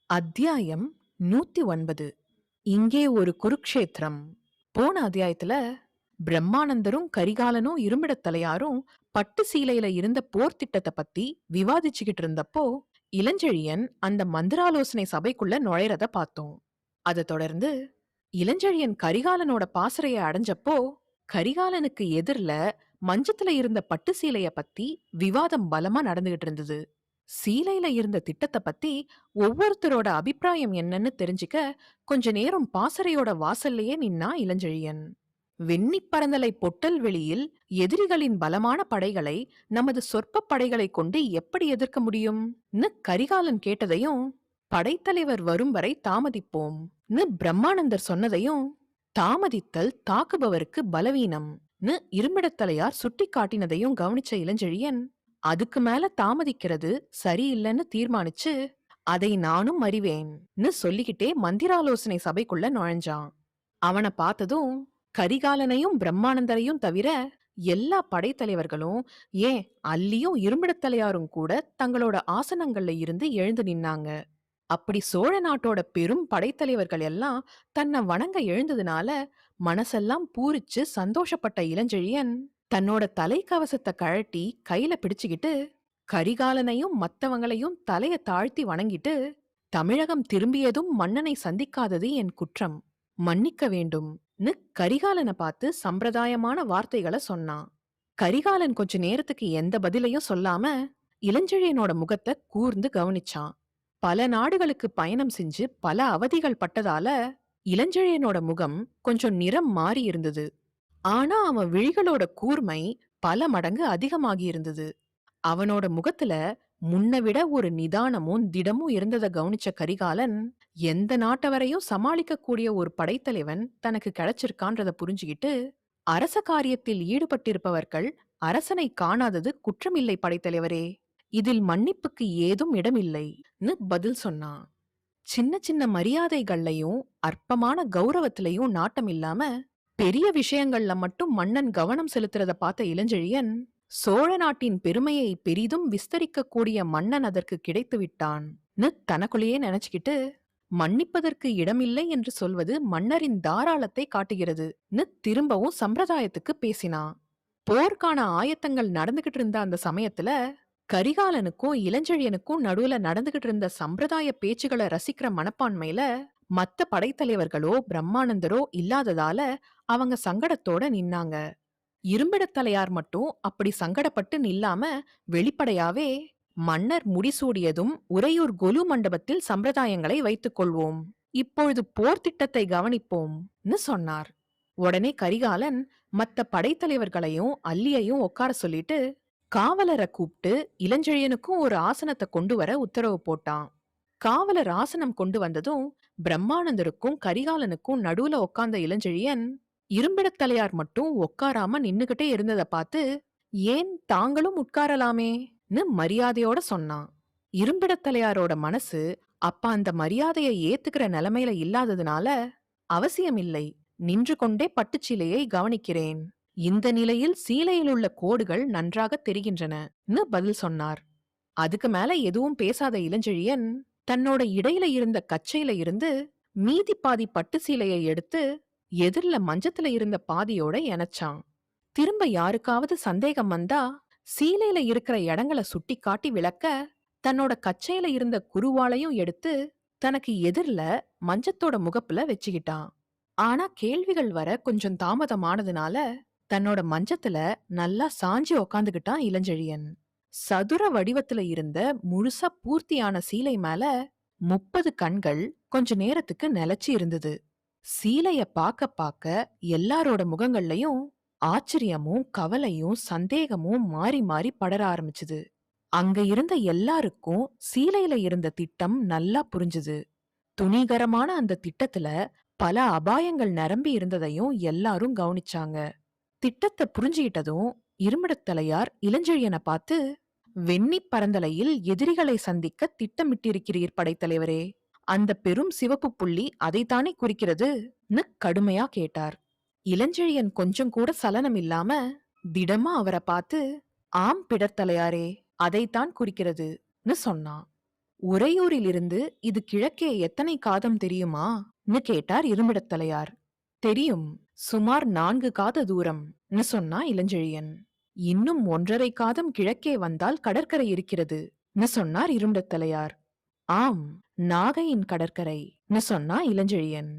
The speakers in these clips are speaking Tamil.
அத்தியாயம் 109. இங்கே ஒரு குருக்ஷேத்திரம். போன அத்தியாயத்துல பிரம்மானந்தரும் கரிகாலனும் இரும்பிடத்தலையாரும் பட்டு சீலையில இருந்த போர் திட்டத்தை பத்தி விவாதிச்சுக்கிட்டு இருந்தப்போ இளஞ்செழியன் அந்த மந்திராலோசனை சபைக்குள்ள நுழையறத பார்த்தோம். அதை தொடர்ந்து இளஞ்செழியன் கரிகாலனோட பாசறைய அடைஞ்சப்போ கரிகாலனுக்கு எதிர்ல மஞ்சத்துல இருந்த பட்டு சீலைய பத்தி விவாதம் பலமா நடந்துகிட்டு இருந்தது. சீலையில இருந்த திட்டத்தை பத்தி ஒவ்வொருத்தரோட அபிப்பிராயம் என்னன்னு தெரிஞ்சுக்க கொஞ்ச நேரம் பாசறையோட வாசல்லையே நின்னா இளஞ்செழியன். வெண்ணிப் பரந்தலை பொட்டல் வெளியில் எதிரிகளின் பலமான படைகளை நமது சொற்ப படைகளை கொண்டு எப்படி எதிர்க்க முடியும்னு கரிகாலன் கேட்டதையும், படைத்தலைவர் வரும் வரை தாமதிப்போம் பிரம்மானந்தர் சொன்னதையும், தாமதித்தல் தாக்குபவருக்கு பலவீனம்னு இரும்பிடத்தலையார் சுட்டி காட்டினதையும் கவனிச்ச இளஞ்செழியன், அதுக்கு மேல தாமதிக்கிறது சரியில்லைன்னு தீர்மானிச்சு, அதை நானும் அறிவேன்னு சொல்லிக்கிட்டே மந்திராலோசனை சபைக்குள்ள நுழைஞ்சான். அவனை பார்த்ததும் கரிகாலனையும் பிரம்மானந்தரையும் தவிர எல்லா படைத்தலைவர்களும், ஏன் அல்லியும் இரும்பிடத்தலையாரும் கூட தங்களோட ஆசனங்கள்ல இருந்து எழுந்து நின்னாங்க. அப்படி சோழ நாட்டோட பெரும் படைத்தலைவர்கள் எல்லாம் தன்னை வணங்க எழுந்ததுனால மனசெல்லாம் பூரிச்சு சந்தோஷப்பட்ட இளஞ்செழியன் தன்னோட தலைக்கவசத்தை கழட்டி கையில பிடிச்சுக்கிட்டு கரிகாலனையும் மத்தவங்களையும் தலைய தாழ்த்தி வணங்கிட்டு, தமிழகம் திரும்பியதும் மன்னனை சந்திக்காதது என் குற்றம், மன்னிக்க வேண்டும்னு கரிகாலனை பார்த்து சம்பிரதாயமான வார்த்தைகளை சொன்னான். கரிகாலன் கொஞ்ச நேரத்துக்கு எந்த பதிலையும் சொல்லாம இளஞ்செழியனோட முகத்தை கூர்ந்து கவனிச்சான். பல நாடுகளுக்கு பயணம் செஞ்சு பல அவதிகள் பட்டதால இளஞ்செழியனோட முகம் கொஞ்சம் நிறம் மாறி இருந்தது. ஆனா அவன் விழிகளோட கூர்மை பல மடங்கு அதிகமாகி இருந்தது. அவனோட முகத்துல முன்ன விட ஒரு நிதானமும் திடமும் இருந்ததை கவனிச்ச கரிகாலன், எந்த நாட்டவரையும் சமாளிக்க கூடிய ஒரு படைத்தலைவன் தனக்கு கிடைச்சிருக்கான்றத புரிஞ்சுகிட்டு, அரச காரியத்தில் ஈடுபட்டிருப்பவர்கள் அரசனை காணாதது குற்றமில்லை படைத்தலைவரே, இதில் மன்னிப்புக்கு ஏதும் இடமில்லைன்னு பதில் சொன்னான். சின்ன சின்ன மரியாதைகள்லையும் அற்பமான கௌரவத்திலையும் நாட்டம் இல்லாம பெரிய விஷயங்கள்ல மட்டும் மன்னன் கவனம் செலுத்துறத பார்த்த இளஞ்செழியன், சோழ நாட்டின் பெருமையை பெரிதும் விஸ்தரிக்கக்கூடிய மன்னன் அதற்கு கிடைத்து விட்டான்னு தனக்குள்ளேயே நினைச்சுக்கிட்டு, மன்னிப்பதற்கு இடமில்லை என்று சொல்வது மன்னரின் தாராளத்தை காட்டுகிறதுன்னு திரும்பவும் சம்பிரதாயத்துக்கு பேசினான். போர்க்கான ஆயத்தங்கள் நடந்துகிட்டு இருந்த அந்த சமயத்துல கரிகாலனுக்கும் இளஞ்செழியனுக்கும் நடுவுல நடந்துகிட்டு இருந்த சம்பிரதாய பேச்சுகளை ரசிக்கிற மனப்பான்மையில மத்த படைத்தலைவர்களோ பிரம்மானந்தரோ இல்லாததால அவங்க சங்கடத்தோட நின்னாங்க. இரும்பிடத்தலையார் மட்டும் அப்படி சங்கடப்பட்டு நில்லாம வெளிப்படையாவே, மன்னர் முடிசூடியதும் உறையூர் கொலு மண்டபத்தில் சம்பிரதாயங்களை வைத்துக் கொள்வோம், இப்பொழுது போர் திட்டத்தை கவனிப்போம்னு சொன்னார். உடனே கரிகாலன் மத்த படைத்தலைவர்களையும் அல்லியையும் உட்கார சொல்லிட்டு காவலரை கூப்பிட்டு இளஞ்செழியனுக்கும் ஒரு ஆசனத்தை கொண்டு வர உத்தரவு போட்டான். காவலர் ஆசனம் கொண்டு வந்ததும் பிரம்மானந்தருக்கும் கரிகாலனுக்கும் நடுவுல உட்கார்ந்த இளஞ்செழியன், இரும்பிடத்தலையார் மட்டும் உட்காராம நின்னுகிட்டே இருந்ததை பார்த்து, ஏன் தாங்களும் உட்காரலாமேன்னு மரியாதையோட சொன்னான். இரும்பிடத்தலையாரோட மனசு அப்ப அந்த மரியாதையை ஏத்துக்கிற நிலைமையில இல்லாததுனால, அவசியமில்லை, நின்று கொண்டே பட்டுச்சீலையை கவனிக்கிறேன், இந்த நிலையில் சீலையில் உள்ள கோடுகள் நன்றாக தெரிகின்றனன்னு பதில் சொன்னார். அதுக்கு மேல எதுவும் பேசாத இளஞ்செழியன் தன்னோட இடையில இருந்த கச்சையில இருந்து மீதி பாதி பட்டு சீலையை எடுத்து எதிர்ல மஞ்சத்துல இருந்த பாதியோட இணைச்சான். திரும்ப யாருக்காவது சந்தேகம் வந்தா சீலையில இருக்கிற இடங்களை சுட்டி காட்டி விளக்க தன்னோட கச்சையில இருந்த குருவாளையும் எடுத்து தனக்கு எதிர்ல மஞ்சத்தோட முகப்புல வச்சுக்கிட்டான். ஆனா கேள்விகள் வர கொஞ்சம் தாமதமானதுனால தன்னோட மஞ்சத்துல நல்லா சாஞ்சி உக்காந்துகிட்டான் இளஞ்செழியன். சதுர வடிவத்துல இருந்த முழுசா பூர்த்தியான சீலை மேல 30 கண்கள் கொஞ்ச நேரத்துக்கு நிலைச்சு இருந்தது. சீலைய பாக்க பாக்க எல்லாரோட முகங்கள்லயும் ஆச்சரியமும் கவலையும் சந்தேகமும் மாறி மாறி படர ஆரம்பிச்சுது. அங்க இருந்த எல்லாருக்கும் சீலையில இருந்த திட்டம் நல்லா புரிஞ்சுது. துணிகரமான அந்த திட்டத்துல பல அபாயங்கள் நிரம்பி இருந்ததையும் எல்லாரும் கவனிச்சாங்க. திட்டத்தை புரிஞ்சுகிட்டதும் இரும்பிடத்தலையார் இளஞ்செழியனை பார்த்து, வெண்ணிப் பரந்தலையில் எதிரிகளை சந்திக்க திட்டமிட்டிருக்கிறீர் படைத்தலைவரே, அந்த பெரும் சிவப்பு புள்ளி அதைத்தானே குறிக்கிறதுன்னு கடுமையா கேட்டார். இளஞ்செழியன் கொஞ்சம் கூட சலனம் இல்லாம திடமா அவரை பார்த்து, ஆம் பிடத்தலையாரே, அதைத்தான் குறிக்கிறதுன்னு சொன்னான். உறையூரிலிருந்து இது கிழக்கே எத்தனை காதம் தெரியுமா?ன்னு கேட்டார் இரும்பிடத்தலையார். தெரியும், சுமார் 4 காத தூரம்,ன்னு சொன்னா இளஞ்செழியன். இன்னும் 1½ காதம் கிழக்கே வந்தால் கடற்கரை இருக்கிறது,ன்னு சொன்னார் இரும்பிடத்தலையார். ஆம், நாகையின் கடற்கரை,ன்னு சொன்னா இளஞ்செழியன்.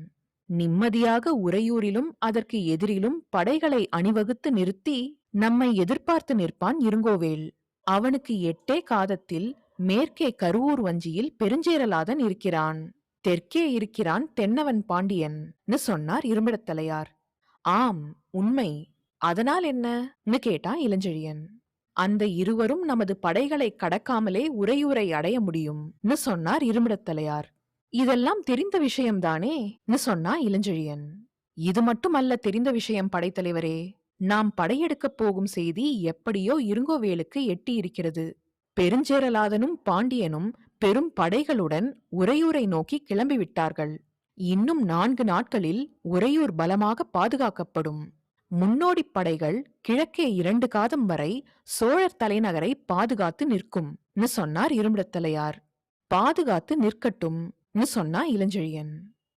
நிம்மதியாக உறையூரிலும் அதற்கு எதிரிலும் படைகளை அணிவகுத்து நிறுத்தி நம்மை எதிர்பார்த்து நிற்பான் இருங்கோவேள். அவனுக்கு 8 காதத்தில் மேற்கே கருவூர் வஞ்சியில் பெருஞ்சேரலாதன் இருக்கிறான். தெற்கே இருக்கிறான் தென்னவன் பாண்டியன்,ன்னு சொன்னார் இரும்பிடத்தலையார். ஆம், உண்மை. அதனால் என்ன?ன்னு கேட்டான் இளஞ்செழியன். அந்த இருவரும் நமது படைகளை கடக்காமலே உறையூரை அடைய முடியும்,ன்னு சொன்னார் இரும்பிடத்தலையார். இதெல்லாம் தெரிந்த விஷயம்தானே?ன்னு சொன்னா இளஞ்செழியன். இது மட்டுமல்ல தெரிந்த விஷயம் படைத்தலைவரே. நாம் படையெடுக்கப் போகும் செய்தி எப்படியோ இருங்கோவேலுக்கு எட்டி இருக்கிறது. பெருஞ்சேரலாதனும் பாண்டியனும் பெரும் படைகளுடன் உறையூரை நோக்கி கிளம்பிவிட்டார்கள். இன்னும் 4 நாட்களில் உறையூர் பலமாக பாதுகாக்கப்படும். முன்னோடிப் படைகள் கிழக்கே 2 காதம் வரை சோழர் தலைநகரை பாதுகாத்து நிற்கும்,ன்னு சொன்னார் இரும்பிடத்தலையார். பாதுகாத்து நிற்கட்டும்,ன்னு சொன்னா இளஞ்செழியன்.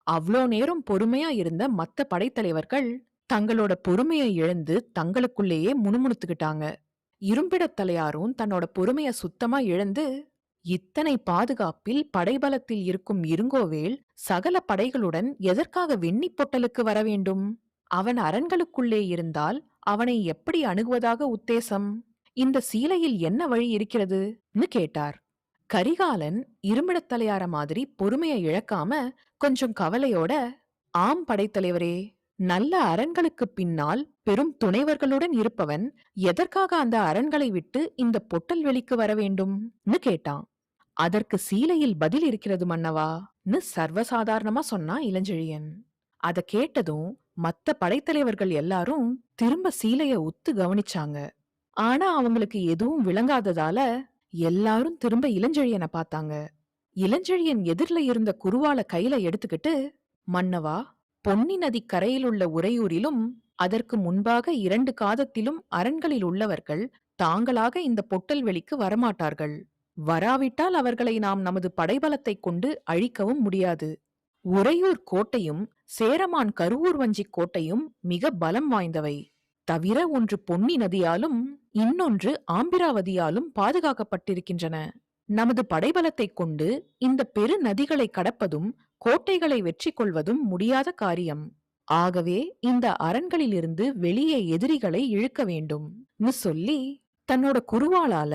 அவ்ளோ நேரம் பொறுமையா இருந்த மத்த படைத்தலைவர்கள் தங்களோட பொறுமையை இழந்து தங்களுக்குள்ளேயே முணுமுணுத்துக்கிட்டாங்க. இரும்பிடத்தலையாரும் தன்னோட பொறுமைய சுத்தமா இழந்து, இத்தனை பாதுகாப்பில் படைபலத்தில் இருக்கும் இருங்கோவேள் சகல படைகளுடன் எதற்காக வெண்ணிப் பொட்டலுக்கு வர வேண்டும்? அவன் அரண்களுக்குள்ளே இருந்தால் அவனை எப்படி அணுகுவதாக உத்தேசம்? இந்த சீலையில் என்ன வழி இருக்கிறது?ன்னு கேட்டார். கரிகாலன் இரும்பிடத்தலையார மாதிரி பொறுமையை இழக்காம கொஞ்சம் கவலையோட, ஆம் படைத்தலைவரே, நல்ல அரண்களுக்குப் பின்னால் பெரும் துணைவர்களுடன் இருப்பவன் எதற்காக அந்த அரண்களை விட்டு இந்த பொட்டல் வெளிக்கு வர வேண்டும்?ன்னு கேட்டான். அதற்கு சீலையில் பதில் இருக்கிறது மன்னவா,ன்னு சர்வசாதாரணமா சொன்னான் இளஞ்செழியன். அத கேட்டதும் மத்த படைத்தலைவர்கள் எல்லாரும் திரும்ப சீலைய உத்து கவனிச்சாங்க. ஆனா அவங்களுக்கு எதுவும் விளங்காததால எல்லாரும் திரும்ப இளஞ்செழியனை பார்த்தாங்க. இளஞ்செழியன் எதிர்ல இருந்த குருவால கையில எடுத்துக்கிட்டு, மன்னவா, பொன்னி நதி கரையிலுள்ள உறையூரிலும் அதற்கு முன்பாக 2 காதத்திலும் அரண்களில் உள்ளவர்கள் தாங்களாக இந்த பொட்டல் வெளிக்கு வரமாட்டார்கள். வராவிட்டால் அவர்களை நாம் நமது படைபலத்தைக் கொண்டு அழிக்கவும் முடியாது. உறையூர் கோட்டையும் சேரமான் கருவூர் வஞ்சி கோட்டையும் மிக பலம் வாய்ந்தவை. தவிர ஒன்று பொன்னி நதியாலும் இன்னொன்று ஆம்பிராவதியாலும் பாதுகாக்கப்பட்டிருக்கின்றன. நமது படைபலத்தைக் கொண்டு இந்த பெரு நதிகளை கடப்பதும் கோட்டைகளை வெற்றி கொள்வதும் முடியாத காரியம். ஆகவே இந்த அரண்களிலிருந்து வெளியே எதிரிகளை இழுக்க வேண்டும்,ன்னு சொல்லி தன்னோட குருவாளால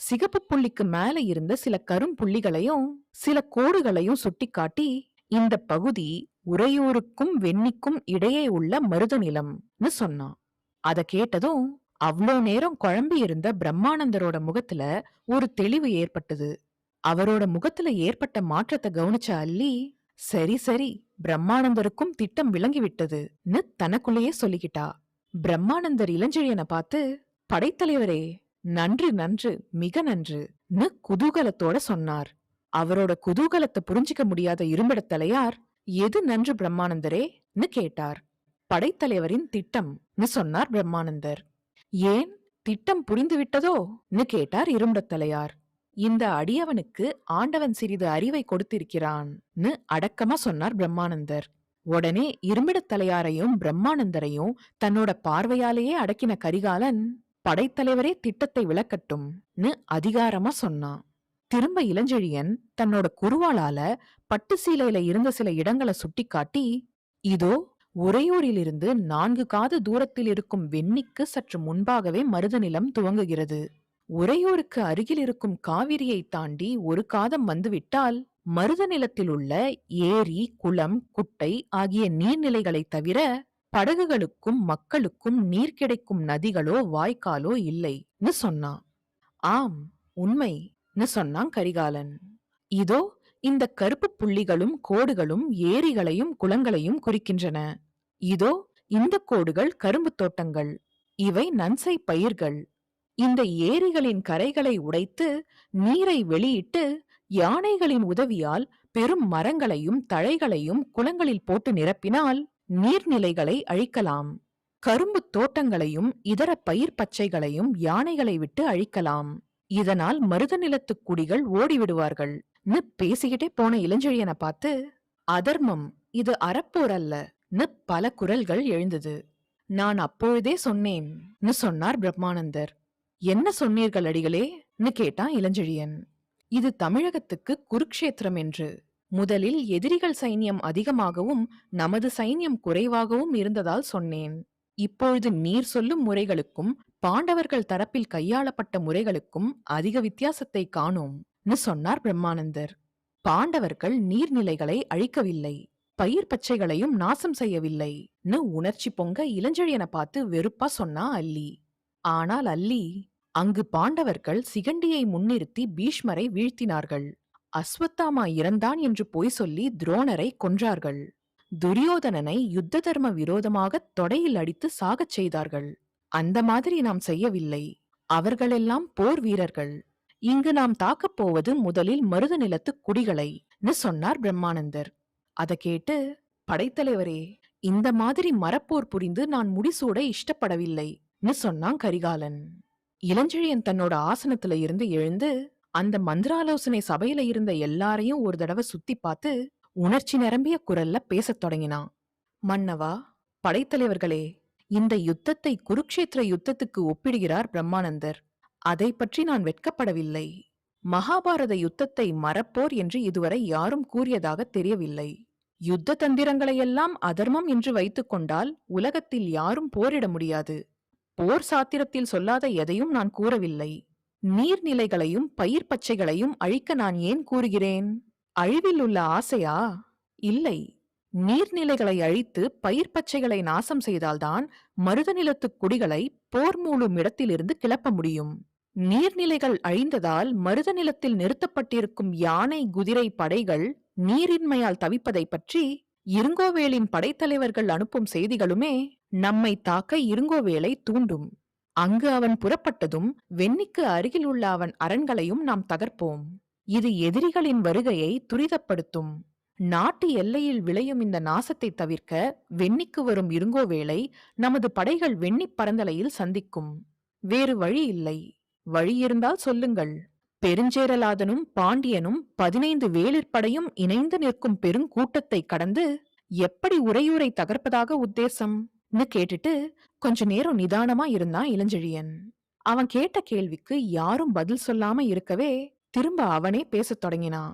சிகப்பு புள்ளிக்கு மேல இருந்த சில கரும்புள்ளிகளையும் சில கோடுகளையும் சுட்டிக்காட்டி, இந்த பகுதி உறையூருக்கும் வெண்ணிக்கும் இடையே உள்ள மருத நிலம்னு சொன்னான். அத கேட்டதும் அவ்ளோ நேரம் குழம்பி இருந்த பிரம்மானந்தரோட முகத்துல ஒரு தெளிவு ஏற்பட்டது. அவரோட முகத்துல ஏற்பட்ட மாற்றத்தை கவனிச்ச அல்லி, சரி சரி, பிரம்மானந்தருக்கும் திட்டம் விளங்கிவிட்டதுன்னு தனக்குள்ளேயே சொல்லிக்கிட்டா. பிரம்மானந்தர் இளஞ்செழியனை பார்த்து, படைத்தலைவரே, நன்று நன்று, மிக நன்றுன்னு குதூகலத்தோட சொன்னார். அவரோட குதூகலத்தை புரிஞ்சிக்க முடியாத இரும்பிடத்தலையார், எது நன்று பிரம்மானந்தரேன்னு கேட்டார். படைத்தலைவரின் திட்டம்னு சொன்னார் பிரம்மானந்தர். ஏன், திட்டம் புரிந்துவிட்டதோன்னு கேட்டார் இரும்பிடத்தலையார். இந்த அடியவனுக்கு ஆண்டவன் சிறிது அறிவை கொடுத்திருக்கிறான்னு அடக்கமா சொன்னார் பிரம்மானந்தர். உடனே இரும்பிடத்தலையாரையும் பிரம்மானந்தரையும் தன்னோட பார்வையாலேயே அடக்கின கரிகாலன், படைத்தலைவரே திட்டத்தை விளக்கட்டும்னு அதிகாரமா சொன்னான். திரும்ப இளஞ்செழியன் தன்னோட குருவாளால பட்டு சீலையில இருந்த சில இடங்களை சுட்டிக்காட்டி, இதோ உறையூரிலிருந்து 4 காத தூரத்தில் இருக்கும் வெண்ணிக்கு சற்று முன்பாகவே மருத நிலம் துவங்குகிறது. உறையூருக்கு அருகில் இருக்கும் காவிரியை தாண்டி 1 காதம் வந்துவிட்டால் மருத நிலத்தில் உள்ள ஏரி, குளம், குட்டை ஆகிய நீர்நிலைகளை தவிர படகுகளுக்கும் மக்களுக்கும் நீர் கிடைக்கும் நதிகளோ வாய்க்காலோ இல்லைன்னு சொன்னான். ஆம், உண்மைன்னு சொன்னான் கரிகாலன். இதோ இந்த கருப்பு புள்ளிகளும் கோடுகளும் ஏரிகளையும் குளங்களையும் குறிக்கின்றன. இதோ இந்த கோடுகள் கரும்பு தோட்டங்கள், இவை நன்சை பயிர்கள். இந்த ஏரிகளின் கரைகளை உடைத்து நீரை வெளியிட்டு யானைகளின் உதவியால் பெரும் மரங்களையும் தழைகளையும் குளங்களில் போட்டு நிரப்பினால் நீர்நிலைகளை அழிக்கலாம். கரும்பு தோட்டங்களையும் இதர பயிர் பச்சைகளையும் யானைகளை விட்டு அழிக்கலாம். இதனால் மருத நிலத்து குடிகள் ஓடிவிடுவார்கள் பேசிக்கிட்டே போன இளஞ்செழியனை பார்த்து, அதர்மம், இது அறப்போர் அல்ல பல குரல்கள் எழுந்தது. நான் அப்பொழுதே சொன்னேன் சொன்னார் பிரம்மானந்தர். என்ன சொன்னீர்கள் அடிகளே கேட்டான் இளஞ்செழியன். இது தமிழகத்துக்கு குருக்ஷேத்திரம் என்று. முதலில் எதிரிகள் சைன்யம் அதிகமாகவும் நமது சைன்யம் குறைவாகவும் இருந்ததால் சொன்னேன். இப்பொழுது நீர் சொல்லும் முறைகளுக்கும் பாண்டவர்கள் தரப்பில் கையாளப்பட்ட முறைகளுக்கும் அதிக வித்தியாசத்தை காணோம் சொன்னார் பிரம்மானந்தர். பாண்டவர்கள் நீர்நிலைகளை அழிக்கவில்லை, பயிர் பச்சைகளையும் நாசம் செய்யவில்லை உணர்ச்சி பொங்க இளஞ்செழியனை பார்த்து வெறுப்பா சொன்னா அல்லி. ஆனால் அல்லி, அங்கு பாண்டவர்கள் சிகண்டியை முன்னிறுத்தி பீஷ்மரை வீழ்த்தினார்கள். அஸ்வத்தாமா இறந்தான் என்று பொய் சொல்லி துரோணரை கொன்றார்கள். துரியோதனனை யுத்த தர்ம விரோதமாக தொடையில் அடித்து சாகச் செய்தார்கள். அந்த மாதிரி நாம் செய்யவில்லை. அவர்களெல்லாம் போர் வீரர்கள். இங்கு நாம் தாக்கப் போவது முதலில் மருத நிலத்து குடிகளை சொன்னார் பிரம்மானந்தர். அத கேட்டு, படைத்தலைவரே, இந்த மாதிரி மரப்போர் புரிந்து நான் முடிசூட இஷ்டப்படவில்லை சொன்னான் கரிகாலன். இளஞ்செழியன் தன்னோட ஆசனத்துல இருந்து எழுந்து அந்த மந்திராலோசனை சபையில இருந்த எல்லாரையும் ஒரு தடவை சுத்தி பார்த்து உணர்ச்சி நிரம்பிய குரல்ல பேசத் தொடங்கினான். மன்னவா, படைத்தலைவர்களே, இந்த யுத்தத்தை குருக்ஷேத்திர யுத்தத்துக்கு ஒப்பிடுகிறார் பிரம்மானந்தர். அதை பற்றி நான் வெட்கப்படவில்லை. மகாபாரத யுத்தத்தை மறப்போர் என்று இதுவரை யாரும் கூறியதாக தெரியவில்லை. யுத்த தந்திரங்களையெல்லாம் அதர்மம் என்று வைத்துக் கொண்டால் உலகத்தில் யாரும் போரிட முடியாது. போர் சாத்திரத்தில் சொல்லாத எதையும் நான் கூறவில்லை. நீர்நிலைகளையும் பயிர் பச்சைகளையும் அழிக்க நான் ஏன் கூறுகிறேன்? அழிவில் உள்ள ஆசையா? இல்லை. நீர்நிலைகளை அழித்து பயிர் பச்சைகளை நாசம் செய்தால்தான் மருத நிலத்து குடிகளை போர் மூழும் இடத்திலிருந்து கிளப்ப முடியும். நீர்நிலைகள் அழிந்ததால் மருத நிலத்தில் நிறுத்தப்பட்டிருக்கும் யானை குதிரை படைகள் நீரின்மையால் தவிப்பதை பற்றி இருங்கோவேலின் படைத்தலைவர்கள் அனுப்பும் செய்திகளுமே நம்மை தாக்க இருங்கோவேலை தூண்டும். அங்கு அவன் புறப்பட்டதும் வெண்ணிக்கு அருகில் உள்ள அவன் அரண்களையும் நாம் தகர்ப்போம். இது எதிரிகளின் வருகையை துரிதப்படுத்தும். நாட்டு எல்லையில் விளையும் இந்த நாசத்தை தவிர்க்க வெண்ணிக்கு வரும் இருங்கோவேளை நமது படைகள் வெண்ணிப் பரந்தலையில் சந்திக்கும். வேறு வழி இல்லை. வழியிருந்தால் சொல்லுங்கள். பெருஞ்சேரலாதனும் பாண்டியனும் 15 வேளிற்படையும் இணைந்து நிற்கும் பெருங்கூட்டத்தை கடந்து எப்படி உறையூரை தகர்ப்பதாக உத்தேசம் கேட்டுட்டு கொஞ்ச நேரம் நிதானமா இருந்தான் இளஞ்செழியன். அவன் கேட்ட கேள்விக்கு யாரும் பதில் சொல்லாம இருக்கவே திரும்ப அவனே பேசத் தொடங்கினான்.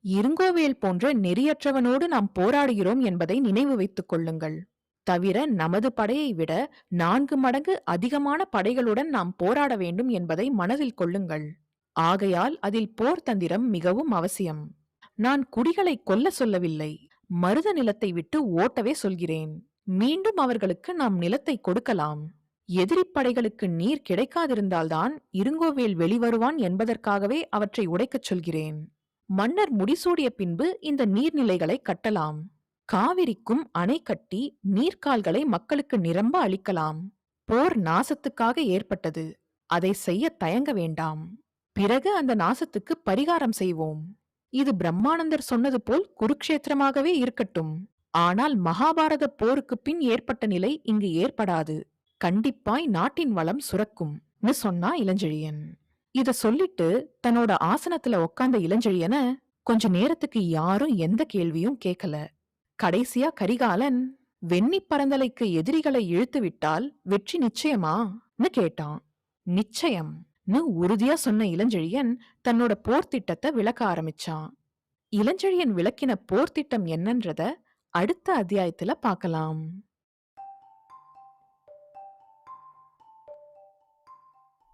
இருங்கோவேல் போன்ற நெறியற்றவனோடு நாம் போராடுகிறோம் என்பதை நினைவு வைத்துக் கொள்ளுங்கள். தவிர நமது படையை விட 4 மடங்கு அதிகமான படைகளுடன் நாம் போராட வேண்டும் என்பதை மனதில் கொள்ளுங்கள். ஆகையால் அதில் போர் தந்திரம் மிகவும் அவசியம். நான் குடிகளை கொல்ல சொல்லவில்லை, மருத நிலத்தை விட்டு ஓட்டவே சொல்கிறேன். மீண்டும் அவர்களுக்கு நாம் நிலத்தை கொடுக்கலாம். எதிரிப் படைகளுக்கு நீர் கிடைக்காதிருந்தால்தான் இருங்கோவேல் வெளிவருவான் என்பதற்காகவே அவற்றை உடைக்கச் சொல்கிறேன். மன்னர் முடிசூடிய பின்பு இந்த நீர்நிலைகளை கட்டலாம். காவிரிக்கும் அணை கட்டி நீர்க்கால்களை மக்களுக்கு நிரம்ப அளிக்கலாம். போர் நாசத்துக்காக ஏற்பட்டது, அதை செய்ய தயங்க வேண்டாம். பிறகு அந்த நாசத்துக்கு பரிகாரம் செய்வோம். இது பிரம்மானந்தர் சொன்னது போல் குருக்ஷேத்திரமாகவே இருக்கட்டும். ஆனால் மகாபாரத போருக்கு பின் ஏற்பட்ட நிலை இங்கு ஏற்படாது. கண்டிப்பாய் நாட்டின் வளம் சுரக்கும் சொன்னா இளஞ்செழியன். இத சொல்லிட்டு தன்னோட ஆசனத்துல உட்கார்ந்த இளஞ்செழியன கொஞ்ச நேரத்துக்கு யாரும் எந்த கேள்வியும் கேட்கல. கடைசியா கரிகாலன், வெண்ணி பரந்தலைக்கு எதிரிகளை இழுத்து விட்டால் வெற்றி நிச்சயமா கேட்டான். நிச்சயம் உறுதியா சொன்ன இளஞ்செழியன் தன்னோட போர் திட்டத்தை விளக்க ஆரம்பிச்சான். இளஞ்செழியன் விளக்கின போர் திட்டம் என்னன்றத அடுத்த அத்தியாயத்துல பார்க்கலாம்.